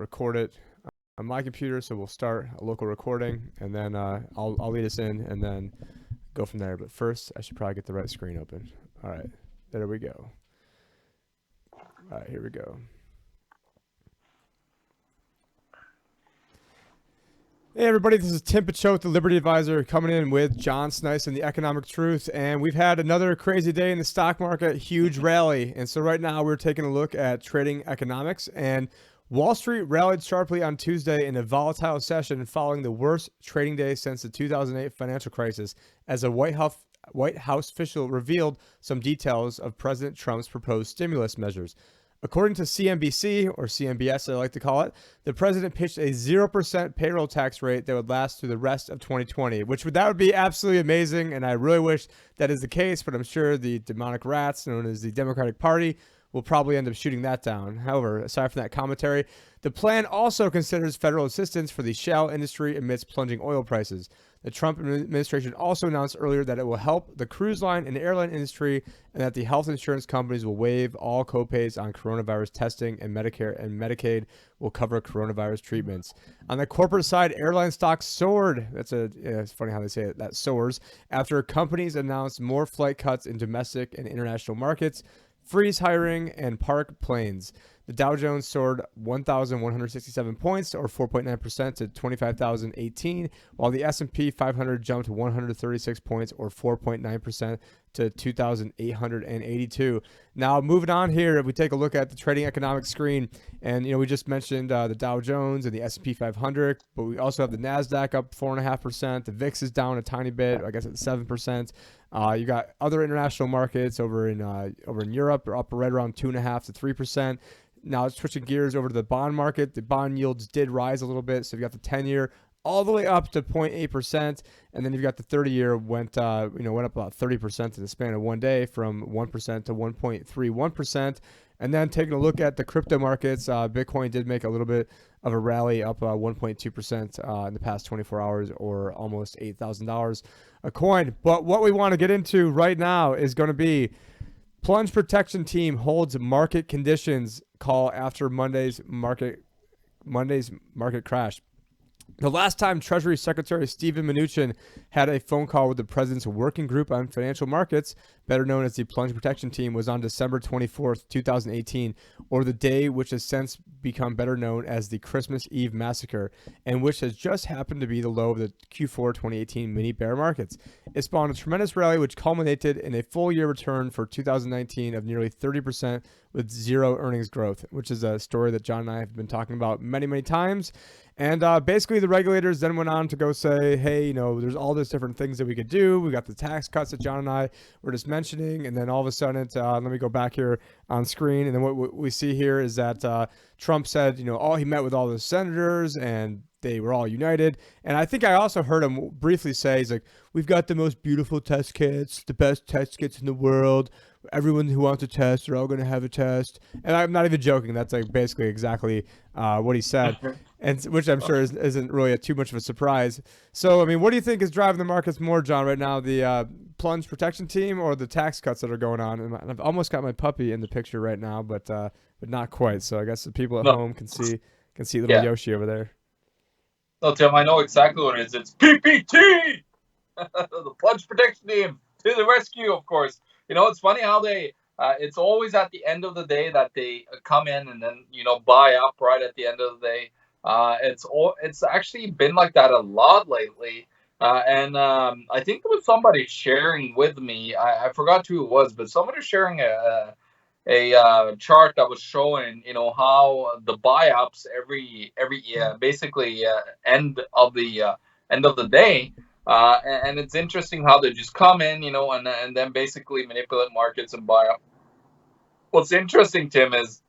record it on my computer. So we'll start a local recording, and then I'll lead us in, and then go from there. But first, I should probably get the right screen open. All right, there we go. All right, here we go. Hey everybody, this is Tim Pachote, the Liberty Advisor, coming in with John Snice and the Economic Truth. And we've had another crazy day in the stock market, huge rally. And so right now we're taking a look at trading economics. And Wall Street rallied sharply on Tuesday in a volatile session following the worst trading day since the 2008 financial crisis, as a White House official revealed some details of President Trump's proposed stimulus measures. According to CNBC, or CNBS I like to call it, the president pitched a 0% payroll tax rate that would last through the rest of 2020, that would be absolutely amazing, and I really wish that is the case, but I'm sure the demonic rats known as the Democratic Party will probably end up shooting that down. However, aside from that commentary, the plan also considers federal assistance for the shale industry amidst plunging oil prices. The Trump administration also announced earlier that it will help the cruise line and airline industry, and that the health insurance companies will waive all copays on coronavirus testing, and Medicare and Medicaid will cover coronavirus treatments. On the corporate side, airline stocks soared. It's funny how they say it, that soars, after companies announced more flight cuts in domestic and international markets, freeze hiring, and park planes. The Dow Jones soared 1,167 points, or 4.9%, to 25,018, while the S&P 500 jumped 136 points, or 4.9%, to 2,882. Now, moving on here, if we take a look at the trading economics screen, and we just mentioned the Dow Jones and the S&P 500, but we also have the Nasdaq up 4.5%. The VIX is down a tiny bit, I guess at 7%. You got other international markets over in Europe are up right around 2.5 to 3%. Now, switching gears over to the bond market, the bond yields did rise a little bit. So you got the 10-year all the way up to 0.8%, and then you've got the 30-year went up about 30% in the span of one day, from 1% to 1.31%. And then taking a look at the crypto markets, Bitcoin did make a little bit of a rally, up 1.2% in the past 24 hours, or almost $8,000 a coin. But what we want to get into right now is going to be Plunge protection team holds market conditions call after Monday's market crash. The last time Treasury Secretary Steven Mnuchin had a phone call with the president's working group on financial markets, better known as the Plunge Protection Team, was on December 24th, 2018, or the day which has since become better known as the Christmas Eve Massacre, and which has just happened to be the low of the Q4 2018 mini bear markets. It spawned a tremendous rally which culminated in a full year return for 2019 of nearly 30% with zero earnings growth, which is a story that John and I have been talking about many, many times. And basically, the regulators then went on to go say, hey, there's all these different things that we could do. We got the tax cuts that John and I were just mentioning. And then all of a sudden, let me go back here on screen. And then what we see here is that Trump said, he met with all the senators and they were all united. And I think I also heard him briefly say, he's like, we've got the most beautiful test kits, the best test kits in the world. Everyone who wants a test, they're all going to have a test. And I'm not even joking. That's basically exactly what he said, and which I'm sure isn't really too much of a surprise. So, what do you think is driving the markets more, John, right now? The Plunge protection team or the tax cuts that are going on? And I've almost got my puppy in the picture right now, but not quite. So I guess the people at home can see little Yoshi over there. No, Tim, I know exactly what it is. It's PPT, the Plunge Protection Team to the rescue, of course. It's funny how they, it's always at the end of the day that they come in and then, buy up right at the end of the day. It's actually been like that a lot lately. And I think there was somebody sharing with me, I forgot who it was, but somebody was sharing a chart that was showing, how the buy-ups every basically end of the day. And it's interesting how they just come in, and then basically manipulate markets and buy up. What's interesting, Tim, is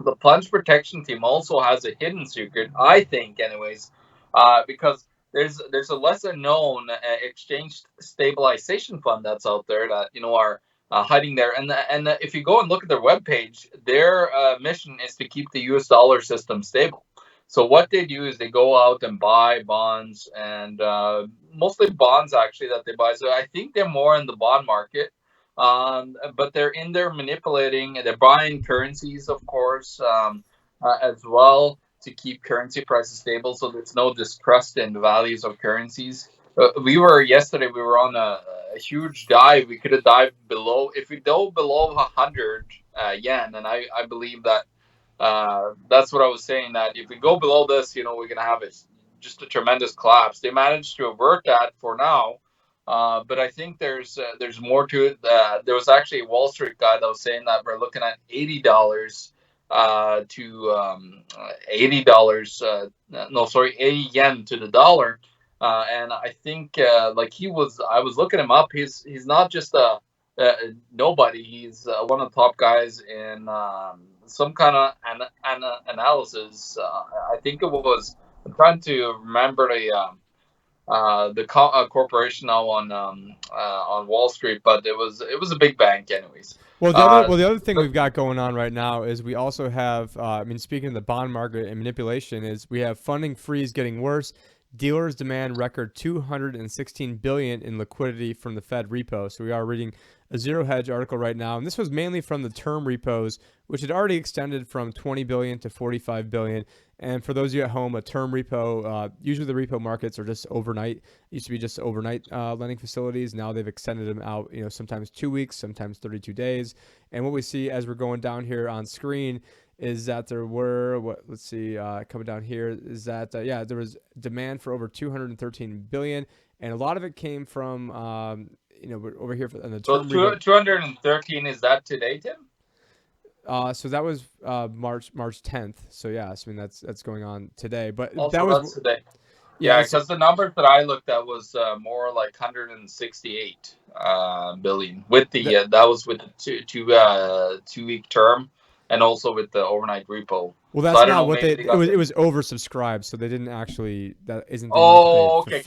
the Plunge Protection Team also has a hidden secret, I think, anyways, because there's a lesser known exchange stabilization fund that's out there that are hiding there. And if you go and look at their webpage, their mission is to keep the U.S. dollar system stable. So what they do is they go out and buy bonds, and mostly bonds actually that they buy. So I think they're more in the bond market, but they're in there manipulating. They're buying currencies, of course, as well. to keep currency prices stable, so there's no distrust in the values of currencies. Yesterday we were on a huge dive. We could have dived below, if we dove below 100 yen, and I believe that that's what I was saying, that if we go below this, we're gonna have just a tremendous collapse. They managed to avert that for now, but I think there's more to it. There was actually a Wall Street guy that was saying that we're looking at $80 to $80. No, sorry, 80 yen to the dollar. And I think I was looking him up. He's not just nobody. He's one of the top guys in some kind of analysis. I think it was. I'm trying to remember the corporation now on Wall Street, but it was a big bank, anyways. Well, the other thing we've got going on right now is we also have, speaking of the bond market and manipulation, is we have funding freeze getting worse. Dealers demand record 216 billion in liquidity from the Fed repo. So we are reading a Zero Hedge article right now, and this was mainly from the term repos, which had already extended from 20 billion to 45 billion. And for those of you at home, a term repo, usually the repo markets are just overnight. It used to be just overnight lending facilities. Now they've extended them out, sometimes 2 weeks, sometimes 32 days. And what we see as we're going down here on screen is that there were, coming down here, is that, there was demand for over 213 billion. And a lot of it came from, over here in the term. So 213, is that today, Tim? So that was March 10th. So yeah, that's going on today. But also, that was that's today. Yeah, because the numbers that I looked at was more like 168 billion. With the that was with the 2 week term, and also with the overnight repo. Well, that's so not what it was oversubscribed, so they didn't actually. That isn't. The okay.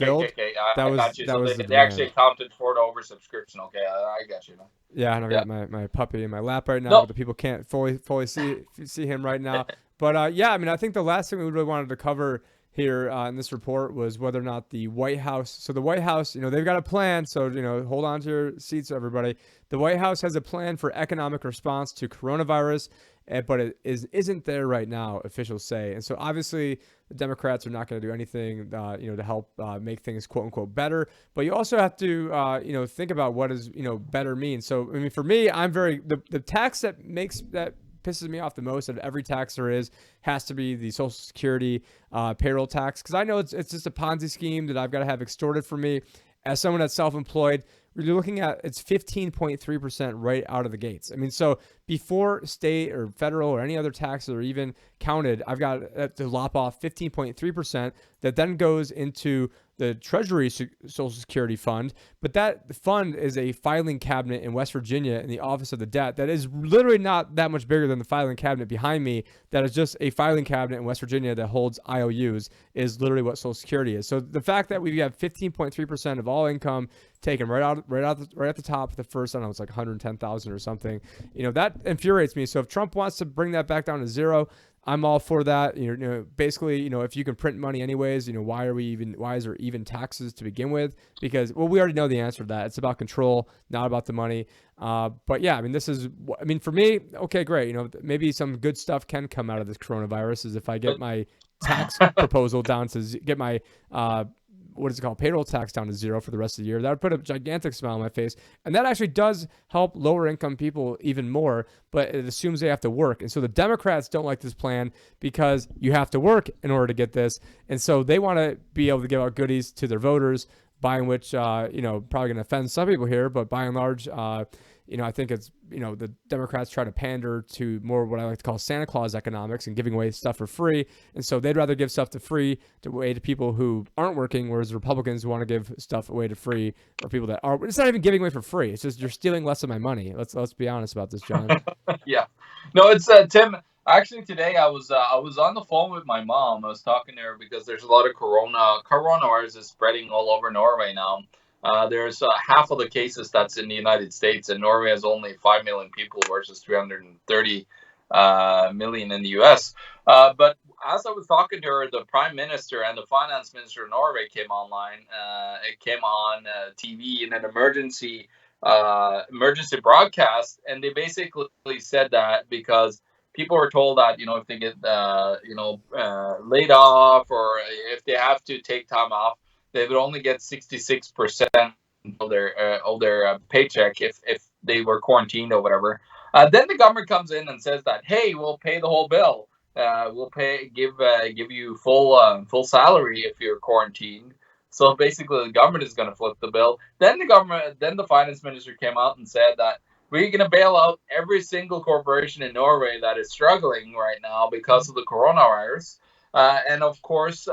That was got you. That So was they actually accounted for the oversubscription. Okay, I got you. Yeah, and I've got my puppy in my lap right now, but the people can't fully see him right now. But I think the last thing we really wanted to cover here in this report was whether or not the White House. So the White House, they've got a plan. So hold on to your seats, everybody. The White House has a plan for economic response to coronavirus, but it isn't there right now, officials say. And so obviously the Democrats are not going to do anything, to help make things quote unquote better. But you also have to, think about what does better mean. So for me, the tax that pisses me off the most of every tax there is has to be the Social Security payroll tax, because I know it's just a Ponzi scheme that I've got to have extorted from me. As someone that's self-employed, you're looking at it's 15.3% right out of the gates. So before state or federal or any other taxes are even counted, I've got to lop off 15.3% that then goes into the Treasury Social Security Fund. But that fund is a filing cabinet in West Virginia in the Office of the Debt that is literally not that much bigger than the filing cabinet behind me. That is just a filing cabinet in West Virginia that holds IOUs is literally what Social Security is. So the fact that we have 15.3% of all income taken right at the top of the first, I don't know, it's like 110,000 or something. That infuriates me. So if Trump wants to bring that back down to zero, I'm all for that. Basically, if you can print money anyways, why is there even taxes to begin with? Because, well, we already know the answer to that. It's about control, not about the money. But yeah, for me, okay, great. Maybe some good stuff can come out of this coronavirus is if I get my tax proposal down to get my, what is it called, payroll tax down to zero for the rest of the year. That would put a gigantic smile on my face. And that actually does help lower income people even more, but it assumes they have to work. And so the Democrats don't like this plan because you have to work in order to get this. And so they want to be able to give out goodies to their voters, by which, probably going to offend some people here, but by and large, I think it's, the Democrats try to pander to more what I like to call Santa Claus economics and giving away stuff for free. And so they'd rather give stuff away to people who aren't working, whereas the Republicans want to give stuff away to free or people that are. It's not even giving away for free. It's just you're stealing less of my money. Let's be honest about this, John. Yeah. No, it's Tim. Actually, today I was on the phone with my mom. I was talking to her because there's a lot of coronavirus is spreading all over Norway now. There's half of the cases that's in the United States, and Norway has only 5 million people versus 330 million in the U.S. But as I was talking to her, the Prime Minister and the Finance Minister of Norway came online. It came on TV in an emergency broadcast, and they basically said that because people were told that if they get laid off, or if they have to take time off, they would only get 66% of their paycheck if they were quarantined or whatever. Then the government comes in and says that, hey, we'll pay the whole bill. We'll give you full salary if you're quarantined. So basically, the government is going to flip the bill. Then the finance minister came out and said that we're going to bail out every single corporation in Norway that is struggling right now because of the coronavirus. And of course,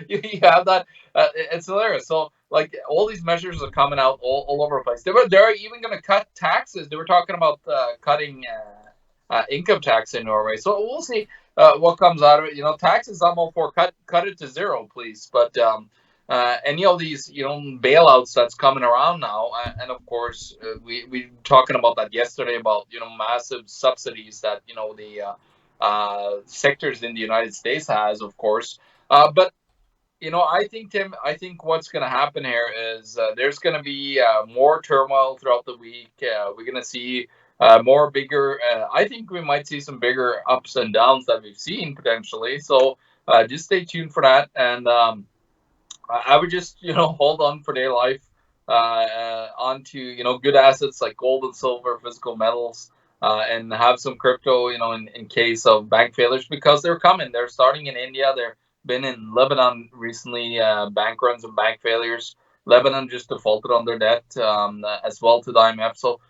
you have that. It's hilarious. So, like, all these measures are coming out all over the place. They're even going to cut taxes. They were talking about cutting income tax in Norway. So we'll see what comes out of it. Taxes, I'm all for. Cut it to zero, please. But any of these bailouts that's coming around now, and of course we talking about that yesterday about massive subsidies that the sectors in the United States has, of course. But I think, Tim, what's going to happen here is there's going to be more turmoil throughout the week. We're going to see bigger. I think we might see some bigger ups and downs that we've seen potentially. So just stay tuned for that. And I would just hold on for dear life onto good assets like gold and silver, physical metals. And have some crypto, in case of bank failures, because they're coming. They're starting in India. They're been in Lebanon recently, bank runs and bank failures. Lebanon just defaulted on their debt as well to the IMF. So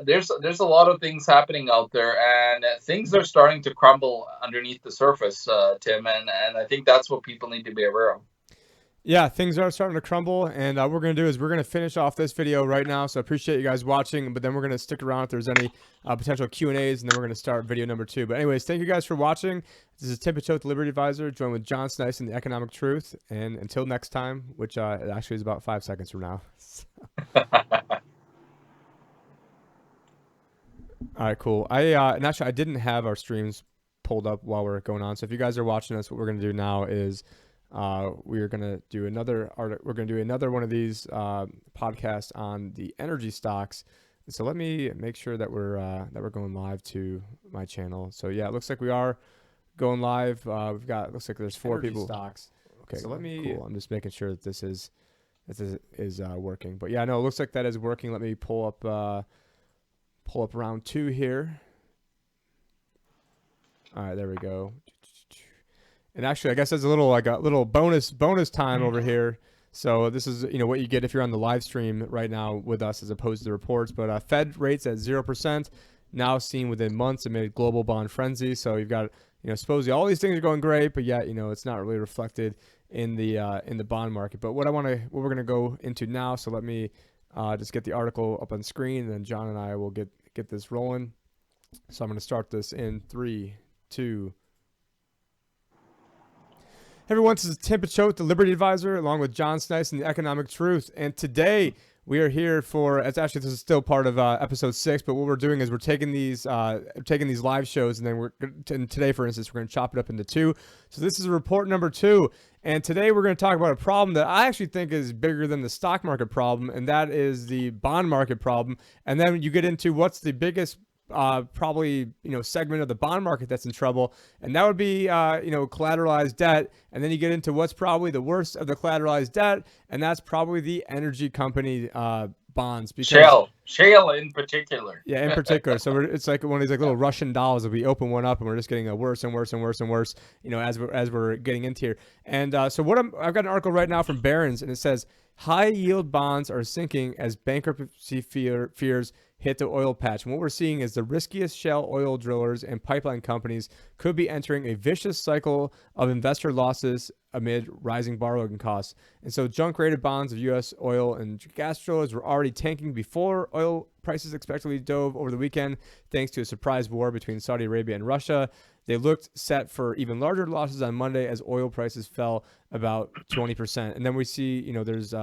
there's a lot of things happening out there, and things are starting to crumble underneath the surface, Tim. And I think that's what people need to be aware of. Yeah, things are starting to crumble, and what we're going to do is we're going to finish off this video right now, so I appreciate you guys watching, but then we're going to stick around if there's any potential Q&As, and then we're going to start video number 2. But anyways, thank you guys for watching. This is Tim Picciott, the Liberty Advisor, joined with John Snice and the Economic Truth, and until next time, which it actually is about 5 seconds from now. All right, cool. And actually, I didn't have our streams pulled up while we're going on, so if you guys are watching us, what we're going to do now is we're gonna do another one of these podcasts on the energy stocks. So let me make sure that we're going live to my channel. So yeah, it looks like we are going live. Looks like there's 4 energy people. Stocks. Okay, so cool. I'm just making sure that this is working. But yeah, no, it looks like that is working. Let me pull up round 2 here. All right, there we go. And actually, I guess there's a little bonus time over here. So this is what you get if you're on the live stream right now with us, as opposed to the reports. But Fed rates at 0%, now seen within months amid global bond frenzy. So you've got supposedly all these things are going great, but yet it's not really reflected in the bond market. But what we're gonna go into now. So let me just get the article up on screen, and then John and I will get this rolling. So I'm gonna start this in 3, 2. Hey everyone, this is Tim Picciott, the Liberty Advisor, along with John Snice and the Economic Truth. And today we are here for, this is still part of episode 6, but what we're doing is we're taking these live shows, and then today, for instance, we're going to chop it up into 2. So this is report number 2. And today we're going to talk about a problem that I actually think is bigger than the stock market problem, and that is the bond market problem. And then you get into what's the biggest probably segment of the bond market that's in trouble, and that would be collateralized debt. And then you get into what's probably the worst of the collateralized debt, and that's probably the energy company bonds. Because shale in particular. Yeah, in particular. So it's like one of these little Russian dolls that we open one up, and we're just getting a worse and worse and worse and worse, as we're getting into here. And so I've got an article right now from Barron's, and it says high yield bonds are sinking as bankruptcy fears hit the oil patch. And what we're seeing is the riskiest shale oil drillers and pipeline companies could be entering a vicious cycle of investor losses amid rising borrowing costs. And so junk-rated bonds of U.S. oil and gas drillers were already tanking before oil prices expectedly dove over the weekend, thanks to a surprise war between Saudi Arabia and Russia. They looked set for even larger losses on Monday as oil prices fell about 20%. And then we see, there's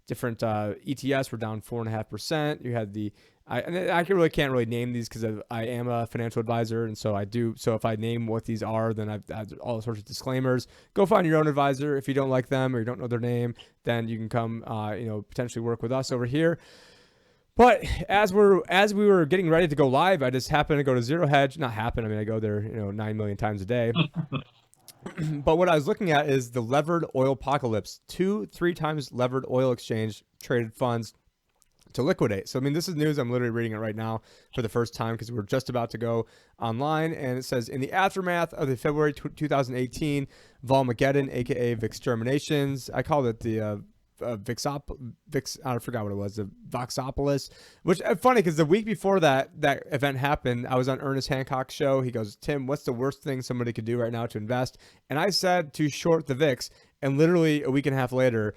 different ETFs were down 4.5%. You had I really can't name these because I am a financial advisor, and so I do. So if I name what these are, then I've all sorts of disclaimers. Go find your own advisor. If you don't like them or you don't know their name, then you can come, potentially work with us over here. But as we were getting ready to go live, I just happened to go to Zero Hedge. Not happen. I mean, I go there 9 million times a day. But what I was looking at is the levered oil apocalypse. 2-3 times levered oil exchange traded funds to liquidate. So I mean, this is news. I'm literally reading it right now for the first time because we're just about to go online, and it says in the aftermath of the February 2018 Volmageddon, aka VIX terminations. I called it the Vix, I forgot what it was, the Voxopolis, which funny because the week before that event happened, I was on Ernest Hancock's show. He goes, Tim, what's the worst thing somebody could do right now to invest? And I said to short the VIX, and literally a week and a half later,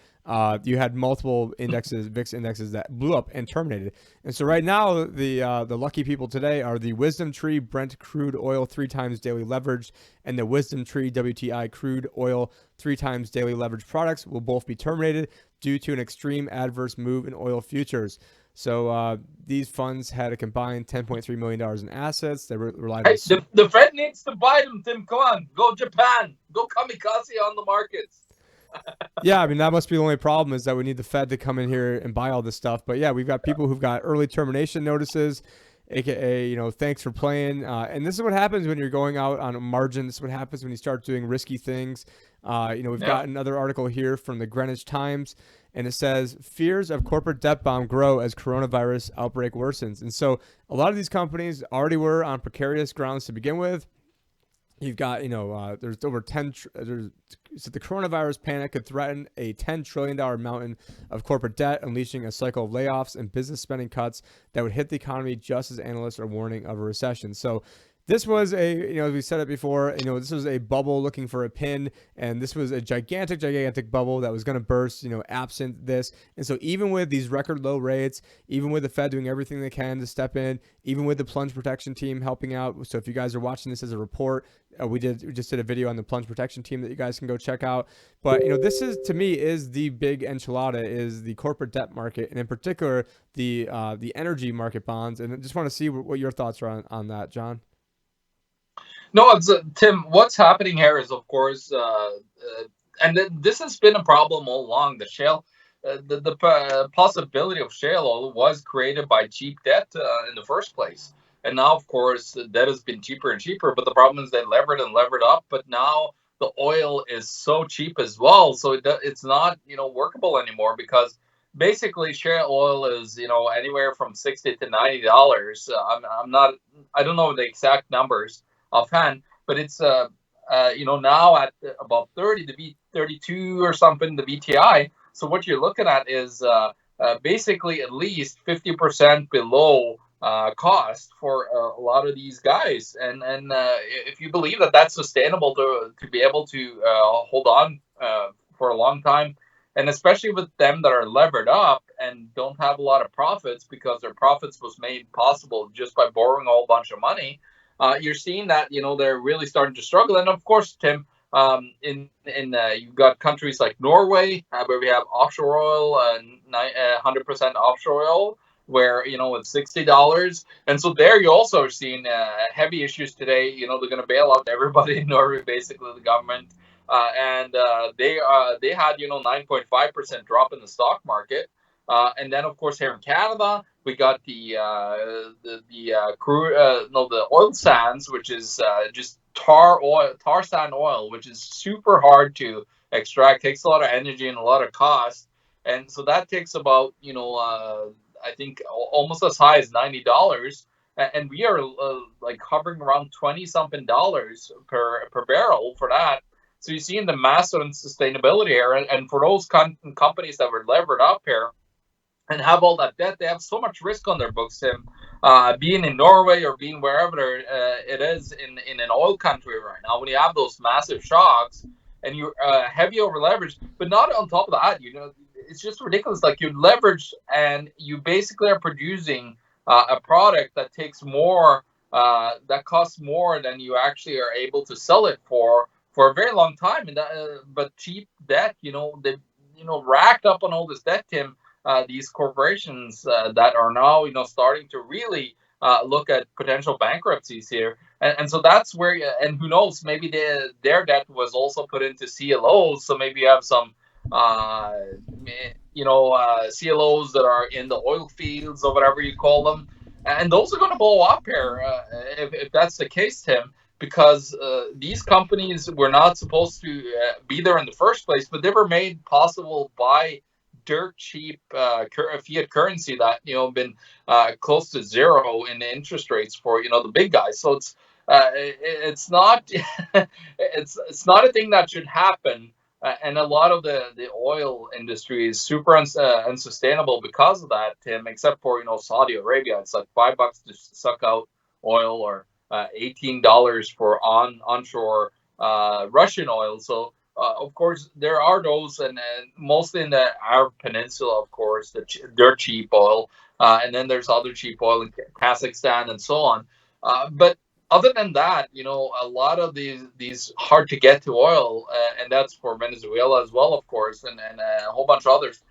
you had multiple indexes, VIX indexes that blew up and terminated. And so right now, the lucky people today are the Wisdom Tree Brent crude oil 3 times daily leveraged, and the Wisdom Tree WTI crude oil 3 times daily leveraged products will both be terminated due to an extreme adverse move in oil futures. So these funds had a combined $10.3 million in assets. They relied on... Hey, the Fed needs to buy them, Tim. Come on. Go Japan. Go kamikaze on the markets. Yeah, I mean, that must be the only problem is that we need the Fed to come in here and buy all this stuff. But yeah, we've got people who've got early termination notices, aka, thanks for playing. And this is what happens when you're going out on a margin. This is what happens when you start doing risky things. We've got another article here from the Greenwich Times, and it says fears of corporate debt bomb grow as coronavirus outbreak worsens. And so a lot of these companies already were on precarious grounds to begin with. You've got, there's over 10, so the coronavirus panic could threaten a $10 trillion mountain of corporate debt, unleashing a cycle of layoffs and business spending cuts that would hit the economy just as analysts are warning of a recession. So this was as we said it before, this was a bubble looking for a pin, and this was a gigantic bubble that was going to burst, absent this. And so even with these record low rates, even with the Fed doing everything they can to step in, even with the plunge protection team helping out. So if you guys are watching this as a report, we just did a video on the plunge protection team that you guys can go check out. But, this is, to me, is the big enchilada, is the corporate debt market, and in particular, the energy market bonds. And I just want to see what your thoughts are on that, John. No, it's Tim. What's happening here is, of course, and this has been a problem all along. The shale, the possibility of shale oil was created by cheap debt in the first place, and now, of course, the debt has been cheaper and cheaper. But the problem is they levered and levered up. But now the oil is so cheap as well, so it's not workable anymore because basically shale oil is anywhere from $60 to $90. I don't know the exact numbers offhand, but it's now at about 30 to 32 or something, the VTI. So what you're looking at is basically at least 50% below cost for a lot of these guys. And if you believe that that's sustainable to be able to hold on for a long time, and especially with them that are levered up and don't have a lot of profits because their profits was made possible just by borrowing a whole bunch of money, you're seeing that they're really starting to struggle. And of course, Tim, you've got countries like Norway where we have offshore oil, 100% offshore oil, where it's $60, and so there you also are seeing heavy issues today. They're going to bail out everybody in Norway, basically the government, and they had 9.5% drop in the stock market. And then, of course, here in Canada, we got the oil sands, which is just tar sand oil, which is super hard to extract, takes a lot of energy and a lot of cost, and so that takes about I think almost as high as $90, and we are like hovering around 20 something dollars per barrel for that. So you're seeing the massive sustainability here, and for those companies that were levered up here and have all that debt, they have so much risk on their books, Tim. Being in Norway or being wherever it is in an oil country right now, when you have those massive shocks and you're heavy over leverage, but not on top of that, it's just ridiculous. Like you're leveraged and you basically are producing a product that takes more, that costs more than you actually are able to sell it for a very long time. And but cheap debt, they racked up on all this debt, Tim. These corporations that are now, starting to really look at potential bankruptcies here, and so that's where, and who knows, maybe their debt was also put into CLOs, so maybe you have some uh, CLOs that are in the oil fields or whatever you call them, and those are going to blow up here if that's the case, Tim. Because these companies were not supposed to be there in the first place, but they were made possible by dirt cheap fiat currency that been close to zero in the interest rates for the big guys. So it's not it's not a thing that should happen, and a lot of the oil industry is super unsustainable because of that, Tim. Except for Saudi Arabia, it's like $5 to suck out oil, or $18 for onshore Russian oil. So of course there are those, and mostly in the Arab Peninsula, of course, dirt cheap oil, and then there's other cheap oil in Kazakhstan and so on. But other than that, a lot of these hard to get to oil, and that's for Venezuela as well, of course, and a whole bunch of others.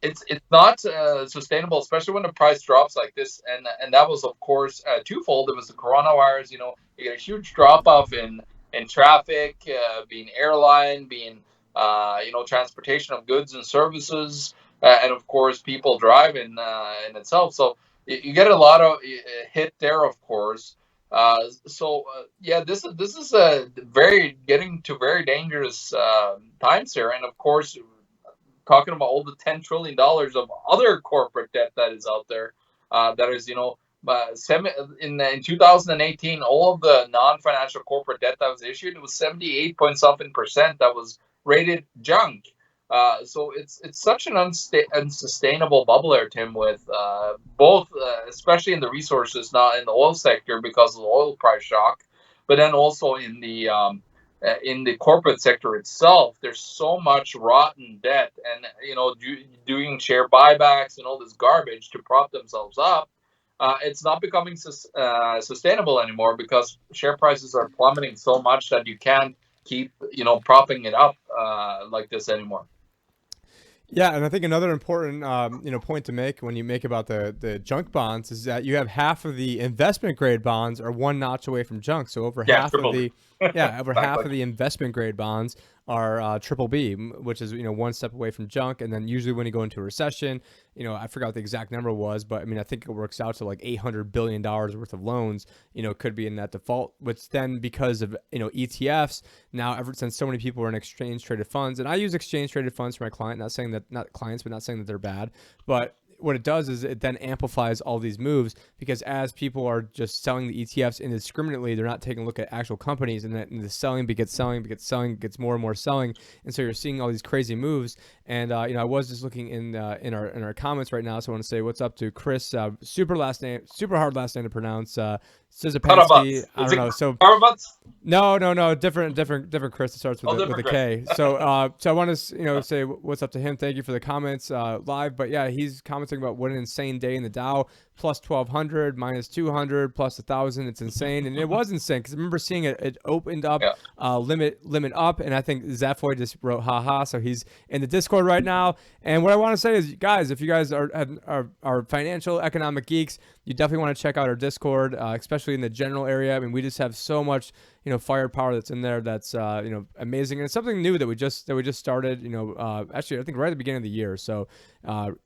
It's not sustainable, especially when the price drops like this. And that was, of course, twofold. It was the coronavirus. You get a huge drop off in traffic, being airline, being transportation of goods and services, and of course people driving in itself. So you get a lot of hit there, of course. Yeah, this is a very getting to very dangerous times here, and of course talking about all the $10 trillion of other corporate debt that is out there. That is, in 2018, all of the non-financial corporate debt that was issued, it was 78 point something percent that was rated junk. So it's such an unsustainable bubble there, Tim, with both, especially in the resources, not in the oil sector because of the oil price shock, but then also in the corporate sector itself. There's so much rotten debt, and doing share buybacks and all this garbage to prop themselves up. It's not becoming sustainable anymore because share prices are plummeting so much that you can't keep propping it up like this anymore. Yeah, and I think another important point to make when you make about the junk bonds is that you have half of the investment grade bonds are one notch away from junk. So over half of the over half of the investment grade bonds are triple B, which is one step away from junk. And then usually when you go into a recession, I forgot what the exact number was, but I mean I think it works out to like $800 billion worth of loans could be in that default. Which then, because of ETFs now, ever since so many people are in exchange traded funds, and I use exchange traded funds for my client, not saying that not clients, but not saying that they're bad, but what it does is it then amplifies all these moves, because as people are just selling the ETFs indiscriminately, they're not taking a look at actual companies, and the selling begets selling, gets more and more selling, and so you're seeing all these crazy moves. And I was just looking in our comments right now, so I want to say what's up to Chris. Super hard last name to pronounce. Sizapansky. I don't know. So no, different Chris that starts with a K. So I want to say what's up to him. Thank you for the comments live. But yeah, he's commenting about what an insane day in the Dow. Plus 1,200, minus 200, plus 1,000. It's insane, and it was insane because I remember seeing it opened up, limit up, and I think Zaffoy just wrote haha. So he's in the Discord right now. And what I want to say is, guys, if you guys are financial economic geeks, you definitely want to check out our Discord, especially in the general area. I mean, we just have so much firepower that's in there that's amazing, and it's something new that we just started. Actually, I think right at the beginning of the year. So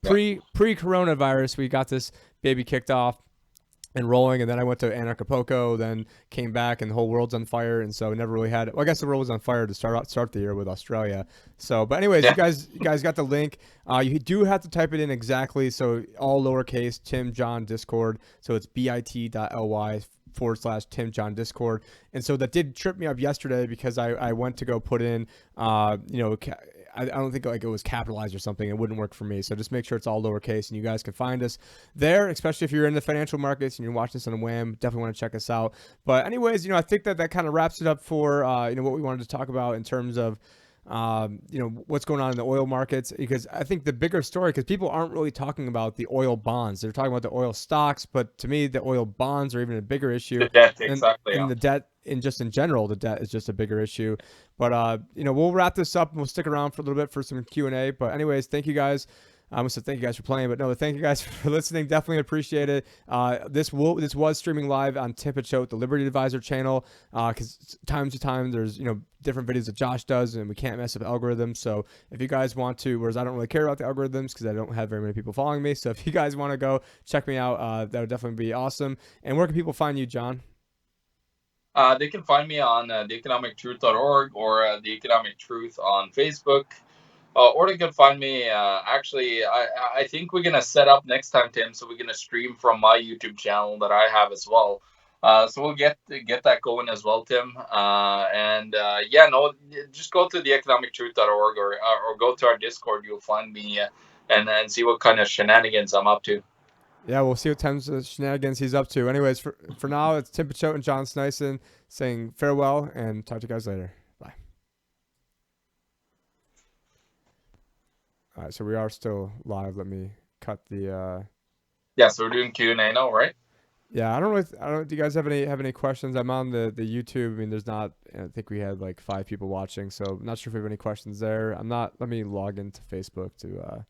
pre-coronavirus, we got this baby kicked off and rolling, and then I went to Acapulco, then came back, and the whole world's on fire, and so we never really had. Well, I guess the world was on fire to start the year with Australia. So, but anyways, you guys got the link. You do have to type it in exactly, so all lowercase Tim John Discord. So it's bit.ly/Tim John Discord. And so that did trip me up yesterday because I went to go put in I don't think like it was capitalized or something. It wouldn't work for me. So just make sure it's all lowercase, and you guys can find us there, especially if you're in the financial markets and you're watching this on a whim. Definitely want to check us out. But anyways, I think that kind of wraps it up for what we wanted to talk about in terms of what's going on in the oil markets, because I think the bigger story, because people aren't really talking about the oil bonds, they're talking about the oil stocks, but to me the oil bonds are even a bigger issue. The debt, exactly. And the debt, in general, the debt is just a bigger issue. But we'll wrap this up and we'll stick around for a little bit for some Q&A. But anyways, thank you guys So thank you guys for playing, but no, thank you guys for listening. Definitely appreciate it. This was streaming live on Tim Picciott, the Liberty Advisor channel, because time to time there's different videos that Josh does, and we can't mess up algorithms. So if you guys want to, whereas I don't really care about the algorithms because I don't have very many people following me. So if you guys want to go check me out, that would definitely be awesome. And where can people find you, John? They can find me on theeconomictruth.org or The Economic Truth on Facebook. Or they can find me. Actually, I think we're gonna set up next time, Tim. So we're gonna stream from my YouTube channel that I have as well. So we'll get that going as well, Tim. Just go to theeconomictruth.org or go to our Discord. You'll find me and see what kind of shenanigans I'm up to. Yeah, we'll see what Tim's shenanigans he's up to. Anyways, for now, it's Tim Picciott and John Snyson saying farewell and talk to you guys later. Bye. All right, so we are still live. Let me cut the. Yeah, so we're doing Q&A now, right? Yeah, I don't. Do you guys have any questions? I'm on the YouTube. I mean, there's not. I think we had like 5 people watching, so I'm not sure if we have any questions there. I'm not. Let me log into Facebook to.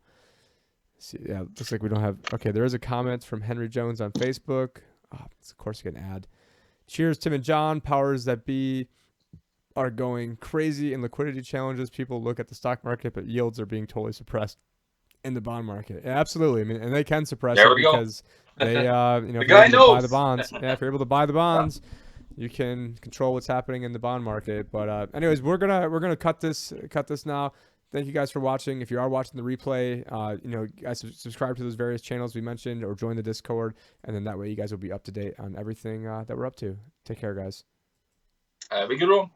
See, yeah, looks like we don't have. Okay, there is a comment from Henry Jones on Facebook. Oh, of course, you get an ad. Cheers, Tim and John. Powers that be are going crazy in liquidity challenges. People look at the stock market, but yields are being totally suppressed in the bond market. Yeah, absolutely. I mean, and they can suppress it because they, the if guy you're able to buy knows. the bonds, if you're able to buy the bonds, you can control what's happening in the bond market. But anyways, we're gonna cut this now. Thank you guys for watching. If you are watching the replay, guys subscribe to those various channels we mentioned or join the Discord, and then that way you guys will be up to date on everything that we're up to. Take care, guys. Have a good one.